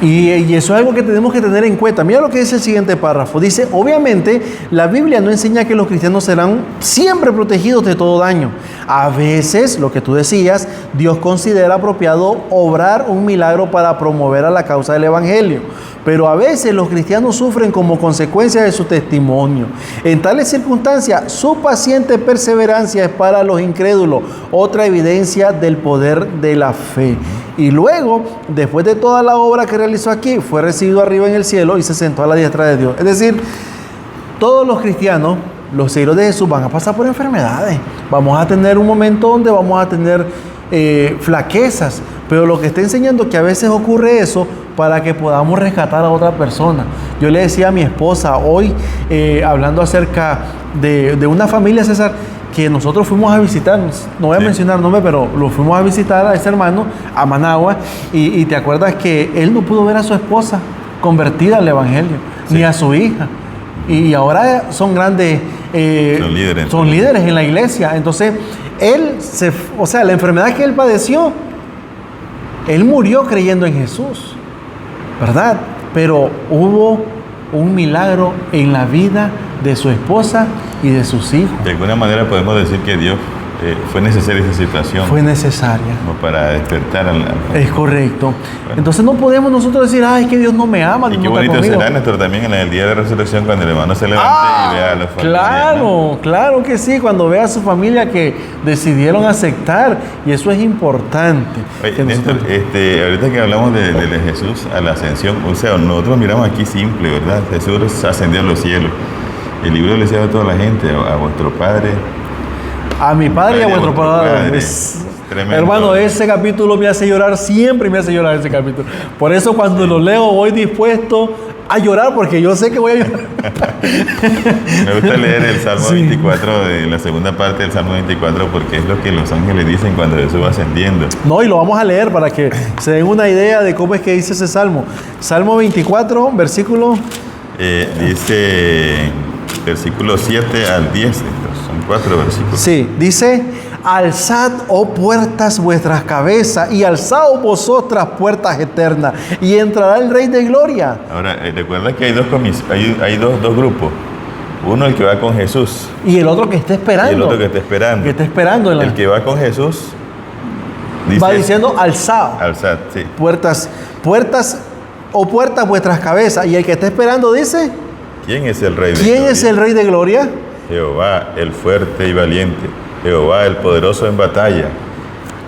Y eso es algo que tenemos que tener en cuenta. Mira lo que dice el siguiente párrafo. Dice, obviamente, la Biblia no enseña que los cristianos serán siempre protegidos de todo daño. A veces, lo que tú decías, Dios considera apropiado obrar un milagro para promover a la causa del Evangelio. Pero a veces los cristianos sufren como consecuencia de su testimonio. En tales circunstancias, su paciente perseverancia es para los incrédulos otra evidencia del poder de la fe. Y luego, después de toda la obra que realizó aquí, fue recibido arriba en el cielo y se sentó a la diestra de Dios. Es decir, todos los cristianos, los seguidores de Jesús, van a pasar por enfermedades. Vamos a tener un momento donde vamos a tener flaquezas. Pero lo que está enseñando es que a veces ocurre eso para que podamos rescatar a otra persona. Yo le decía a mi esposa hoy, hablando acerca de una familia, César, que nosotros fuimos a visitar, no voy a mencionar nombre, pero lo fuimos a visitar a ese hermano, a Managua, y te acuerdas que él no pudo ver a su esposa convertida al Evangelio, ni a su hija, y ahora son grandes, son líderes en la iglesia. Entonces, la enfermedad que él padeció, él murió creyendo en Jesús, ¿verdad? Pero hubo un milagro en la vida de su esposa y de sus hijos. De alguna manera podemos decir que Dios fue necesaria esa situación. Fue necesaria. Como para despertar al Es correcto. Bueno. Entonces no podemos nosotros decir, ay, que Dios no me ama. Y qué bonito será, Néstor, también en el día de la resurrección, cuando el hermano se levante y vea a los familiares. Claro, ¿no? Claro que sí, cuando vea a su familia que decidieron aceptar, y eso es importante. Oye, Néstor, ahorita que hablamos de Jesús a la ascensión, o sea, nosotros miramos aquí simple, ¿verdad? Jesús ascendió a los cielos. El libro le decía a toda la gente, a vuestro Padre. A mi Padre y a vuestro Padre. Hermano, ese capítulo me hace llorar, siempre me hace llorar ese capítulo. Por eso cuando lo leo voy dispuesto a llorar, porque yo sé que voy a llorar. Me gusta leer el Salmo 24, de la segunda parte del Salmo 24, porque es lo que los ángeles dicen cuando Jesús va ascendiendo. No, y lo vamos a leer para que se den una idea de cómo es que dice ese Salmo. Salmo 24, versículo... dice... versículo 7 al 10, son 4 versículos. Sí, dice, alzad, oh puertas, vuestras cabezas, y alzaos vosotras puertas eternas, y entrará el Rey de Gloria. Ahora, recuerda que hay dos grupos. Uno, el que va con Jesús. Y el otro que está esperando. Y el otro que está esperando. Que está esperando. El que va con Jesús dice, va diciendo, alzad. Alzad, sí. Puertas, oh puertas, vuestras cabezas. Y el que está esperando dice... ¿Quién es el Rey de Gloria? ¿Quién es el Rey de Gloria? Jehová, el fuerte y valiente. Jehová, el poderoso en batalla.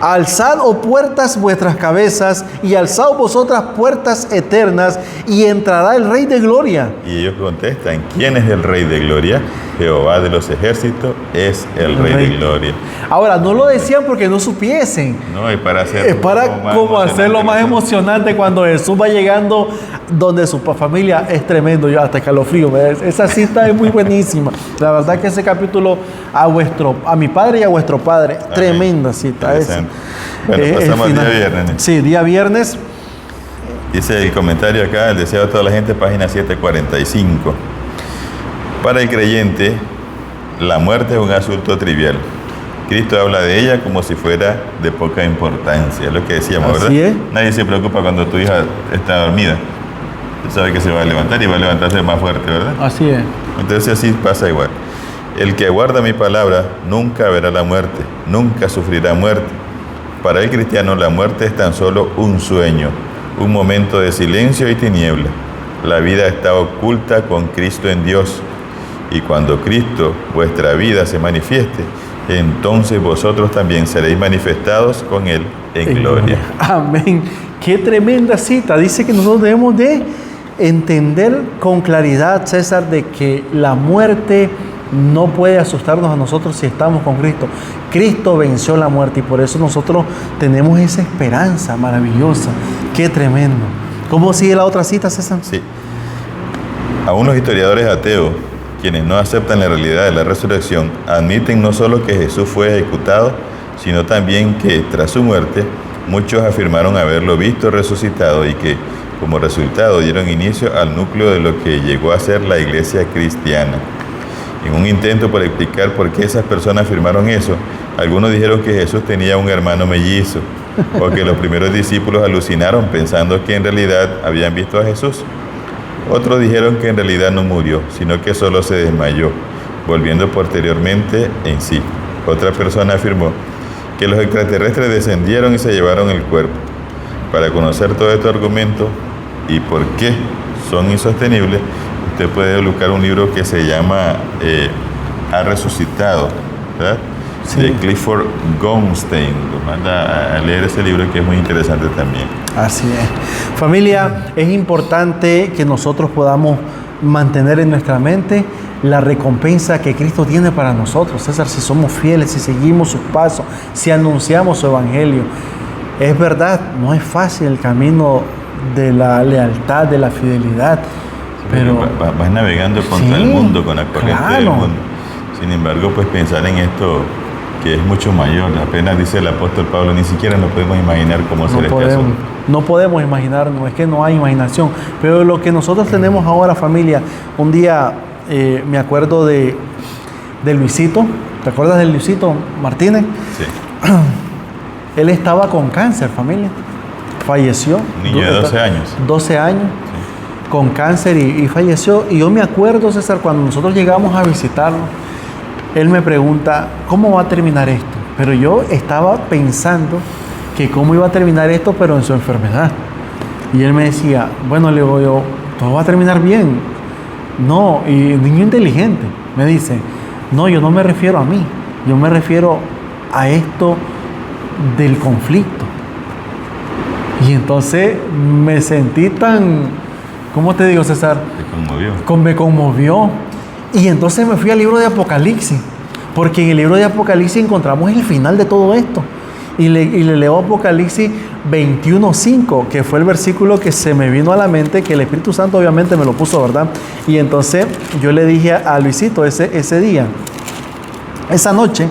Alzad, oh puertas, vuestras cabezas, y alzad vosotras puertas eternas, y entrará el Rey de Gloria. Y ellos contestan, ¿quién es el Rey de Gloria? Jehová de los ejércitos es el Rey de Gloria. Ahora, no lo decían porque no supiesen. No, es para hacerlo más emocionante cuando Jesús va llegando donde su familia. Es tremendo, yo hasta escalofrío. Esa cita es muy buenísima. La verdad que ese capítulo, a mi Padre y a vuestro Padre, amén. Tremenda cita. Bueno, pasamos al día viernes. Sí, día viernes. Dice el comentario acá, el deseo de toda la gente, página 745. Para el creyente, la muerte es un asunto trivial. Cristo habla de ella como si fuera de poca importancia, es lo que decíamos, ¿verdad? Así es. Nadie se preocupa cuando tu hija está dormida. Tú sabes que se va a levantar y va a levantarse más fuerte, ¿verdad? Así es. Entonces así pasa igual. El que guarda mi palabra nunca verá la muerte, nunca sufrirá muerte. Para el cristiano la muerte es tan solo un sueño, un momento de silencio y tiniebla. La vida está oculta con Cristo en Dios. Y cuando Cristo, vuestra vida, se manifieste, entonces vosotros también seréis manifestados con Él en gloria. Amén. Qué tremenda cita. Dice que nosotros debemos de entender con claridad, César, de que la muerte no puede asustarnos a nosotros si estamos con Cristo. Cristo venció la muerte y por eso nosotros tenemos esa esperanza maravillosa. Qué tremendo. ¿Cómo sigue la otra cita, César? Sí. Aún los historiadores ateos, quienes no aceptan la realidad de la resurrección, admiten no solo que Jesús fue ejecutado, sino también que tras su muerte, muchos afirmaron haberlo visto resucitado y que, como resultado, dieron inicio al núcleo de lo que llegó a ser la iglesia cristiana. En un intento por explicar por qué esas personas afirmaron eso, algunos dijeron que Jesús tenía un hermano mellizo, o que los primeros discípulos alucinaron pensando que en realidad habían visto a Jesús. Otros dijeron que en realidad no murió, sino que solo se desmayó, volviendo posteriormente en sí. Otra persona afirmó que los extraterrestres descendieron y se llevaron el cuerpo. Para conocer todo este argumento y por qué son insostenibles, usted puede buscar un libro que se llama Ha resucitado, ¿verdad? Sí. De Clifford Gonstein. Lo manda a leer ese libro que es muy interesante también. Así es. Familia, es importante que nosotros podamos mantener en nuestra mente la recompensa que Cristo tiene para nosotros. César, si somos fieles, si seguimos sus pasos, si anunciamos su evangelio. Es verdad, no es fácil el camino de la lealtad, de la fidelidad. Pero vas navegando contra el mundo, con la corriente del mundo. Sin embargo, pues pensar en esto que es mucho mayor. Apenas dice el apóstol Pablo, ni siquiera nos podemos imaginar cómo será este asunto. No podemos imaginarnos, es que no hay imaginación. Pero lo que nosotros tenemos ahora, familia, un día me acuerdo de Luisito. ¿Te acuerdas de Luisito Martínez? Sí. Él estaba con cáncer, familia. Falleció. Un niño de 12 años. 12 años. Sí. Con cáncer y falleció. Y yo me acuerdo, César, cuando nosotros llegamos a visitarlo, él me pregunta, ¿cómo va a terminar esto? Pero yo estaba pensando que cómo iba a terminar esto, pero en su enfermedad. Y él me decía, bueno, le digo yo, todo va a terminar bien. No, y el niño inteligente me dice, no, yo no me refiero a mí, yo me refiero a esto del conflicto. Y entonces me sentí tan, ¿cómo te digo, César? Me conmovió. Y entonces me fui al libro de Apocalipsis, porque en el libro de Apocalipsis encontramos el final de todo esto. Y le leo Apocalipsis 21:5, que fue el versículo que se me vino a la mente, que el Espíritu Santo obviamente me lo puso, ¿verdad? Y entonces yo le dije a Luisito ese día, esa noche,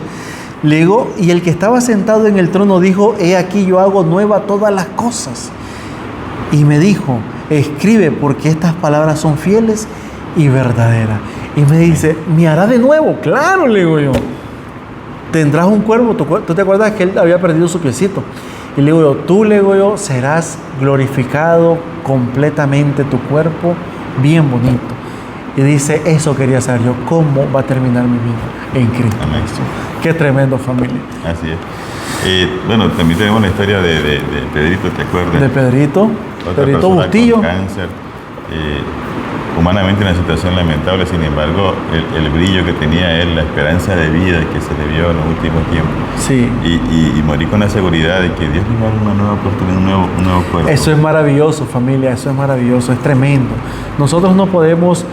le digo, y el que estaba sentado en el trono dijo, he aquí yo hago nueva todas las cosas. Y me dijo, escribe, porque estas palabras son fieles y verdaderas. Y me dice, ¿me hará de nuevo? Claro, le digo yo. Tendrás un cuervo. ¿Tú te acuerdas que él había perdido su piecito? Y le digo yo, tú, le digo yo, serás glorificado completamente, tu cuerpo bien bonito. Y dice, eso quería saber yo, ¿cómo va a terminar mi vida en Cristo? Amén. Qué tremendo, familia. Así es. Bueno, también tenemos la historia de Pedrito, ¿te acuerdas? De Pedrito. Otra Pedrito persona Bustillo. con cáncer. Humanamente una situación lamentable, sin embargo, el brillo que tenía él, la esperanza de vida que se le vio en los últimos tiempos. Sí. Y morir con la seguridad de que Dios le va a dar una nueva oportunidad, un nuevo cuerpo. Eso es maravilloso, familia, eso es maravilloso, es tremendo. Nosotros no podemos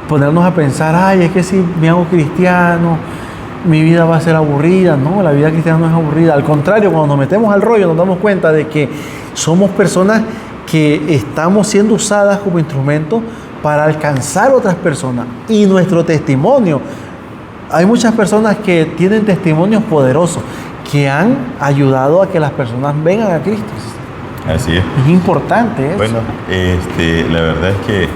ponernos a pensar, ay, es que si me hago cristiano, mi vida va a ser aburrida. No, la vida cristiana no es aburrida. Al contrario, cuando nos metemos al rollo nos damos cuenta de que somos personas que estamos siendo usadas como instrumento para alcanzar otras personas. Y nuestro testimonio, hay muchas personas que tienen testimonios poderosos que han ayudado a que las personas vengan a Cristo. Así es. Es importante eso. Bueno, la verdad es que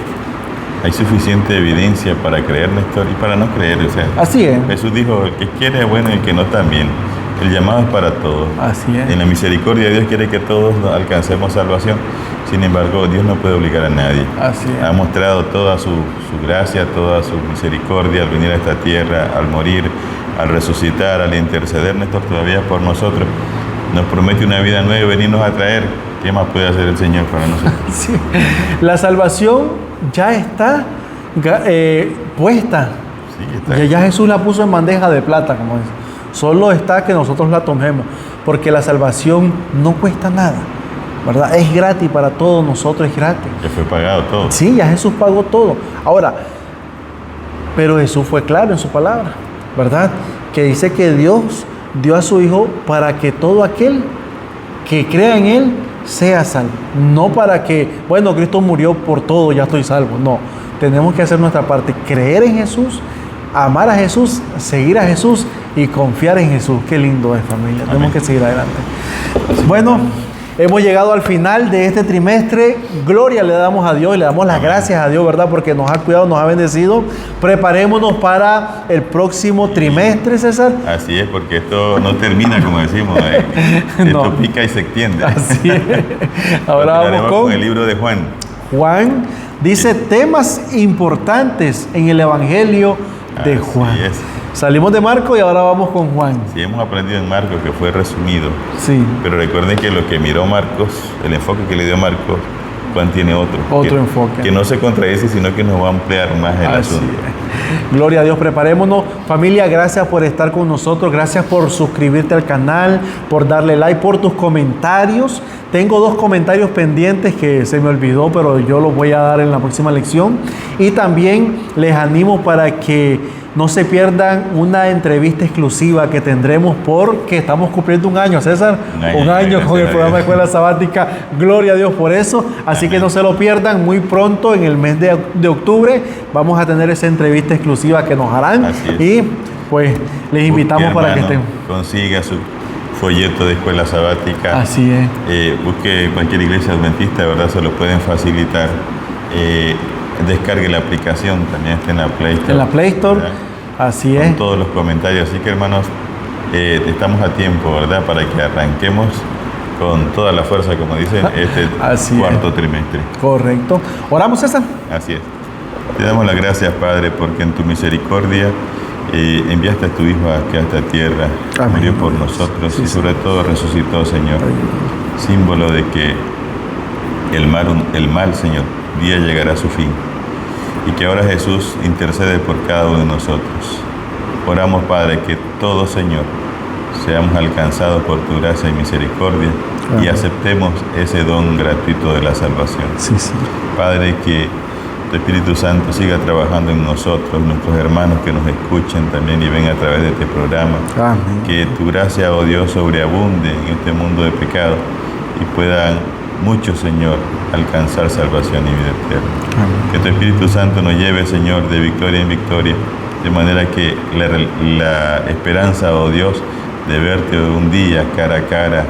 hay suficiente evidencia para creer, Néstor, y para no creer. O sea, Así es. Jesús dijo, el que quiere es bueno y el que no también. El llamado es para todos. Así es. En la misericordia Dios quiere que todos alcancemos salvación. Sin embargo, Dios no puede obligar a nadie. Así es. Ha mostrado toda su gracia, toda su misericordia al venir a esta tierra, al morir, al resucitar, al interceder, Néstor, todavía por nosotros. Nos promete una vida nueva y venirnos a traer. ¿Qué más puede hacer el Señor para nosotros? Sí. La salvación ya está puesta. Sí, está. Ya Jesús la puso en bandeja de plata, como dice. Solo está que nosotros la tomemos, porque la salvación no cuesta nada, ¿verdad? Es gratis para todos nosotros, es gratis. Ya fue pagado todo. Sí, ya Jesús pagó todo. Ahora, pero Jesús fue claro en su palabra, ¿verdad? Que dice que Dios dio a su Hijo para que todo aquel que crea en Él sea salvo. No para que, bueno, Cristo murió por todo, ya estoy salvo. No, tenemos que hacer nuestra parte, creer en Jesús, amar a Jesús, seguir a Jesús y confiar en Jesús. Qué lindo es, familia. Amén. Tenemos que seguir adelante. Bueno, hemos llegado al final de este trimestre. Gloria le damos a Dios y le damos las gracias a Dios, ¿verdad? Porque nos ha cuidado, nos ha bendecido. Preparémonos para el próximo trimestre, César. Así es, porque esto no termina, como decimos. No. Esto pica y se extiende. Así es. Ahora vamos Continuaremos con el libro de Juan. Juan. Dice temas importantes en el Evangelio de Así Juan. es. Salimos de Marcos y ahora vamos con Juan. Sí, hemos aprendido en Marcos que fue resumido. Sí. Pero recuerden que lo que miró Marcos, el enfoque que le dio Marcos, Juan tiene otro. Otro enfoque. Que no se contradice, sino que nos va a ampliar más el Así asunto. es. Gloria a Dios, preparémonos. Familia, gracias por estar con nosotros, gracias por suscribirte al canal, por darle like, por tus comentarios. Tengo 2 comentarios pendientes que se me olvidó, pero yo los voy a dar en la próxima lección. Y también les animo para que no se pierdan una entrevista exclusiva que tendremos porque estamos cumpliendo un año, César. Un año con el programa de Escuela Sabática. Gloria a Dios por eso. Así que no se lo pierdan. Muy pronto, en el mes de octubre, vamos a tener esa entrevista exclusiva que nos harán. Así es. Y pues les invitamos para que estén. Consiga su folleto de Escuela Sabática. Así es. Busque cualquier iglesia adventista, de verdad se lo pueden facilitar. Descargue la aplicación, también está en la Play Store. En la Play Store. ¿Verdad? Así Con es. todos los comentarios. Así que, hermanos, estamos a tiempo, ¿verdad? Para que arranquemos con toda la fuerza, como dicen, este Así cuarto es. trimestre. Correcto. Oramos, César. Así es. Te damos las gracias, Padre, porque en tu misericordia enviaste a tu Hijo aquí a esta tierra, Amén. murió por nosotros Sí, y sobre todo resucitó, Señor. Símbolo de que el mal, Señor, día llegará a su fin. Y que ahora Jesús intercede por cada uno de nosotros. Oramos, Padre, que todos, Señor, seamos alcanzados por tu gracia y misericordia. Amén. Y aceptemos ese don gratuito de la salvación. Sí, sí. Padre, que tu Espíritu Santo siga trabajando en nosotros, nuestros hermanos que nos escuchen también y ven a través de este programa. Amén. Que tu gracia, oh Dios, sobreabunde en este mundo de pecado y puedan muchos, Señor, alcanzar salvación y vida eterna. Amén. Que tu Espíritu Santo nos lleve, Señor, de victoria en victoria, de manera que la esperanza, oh Dios, de verte un día cara a cara,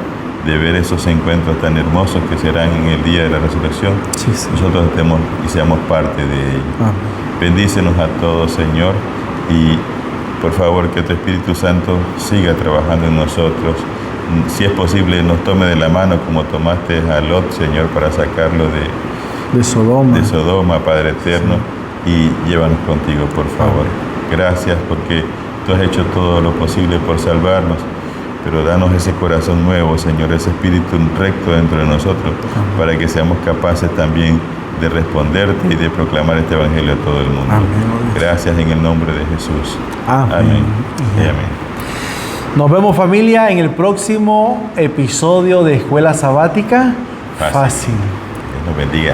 de ver esos encuentros tan hermosos que serán en el día de la resurrección, Sí, sí. nosotros estemos y seamos parte de ello. Amén. Bendícenos a todos, Señor, y por favor que tu Espíritu Santo siga trabajando en nosotros. Si es posible, nos tome de la mano como tomaste a Lot, Señor, para sacarlo De Sodoma. de Sodoma, Padre eterno, y llévanos contigo, por favor. Gracias porque tú has hecho todo lo posible por salvarnos, pero danos ese corazón nuevo, Señor, ese espíritu recto dentro de nosotros, para que seamos capaces también de responderte y de proclamar este evangelio a todo el mundo. Amén. Gracias en el nombre de Jesús. Amén. Amén. Y amén. Nos vemos, familia, en el próximo episodio de Escuela Sabática Fácil. Fácil. Dios nos bendiga.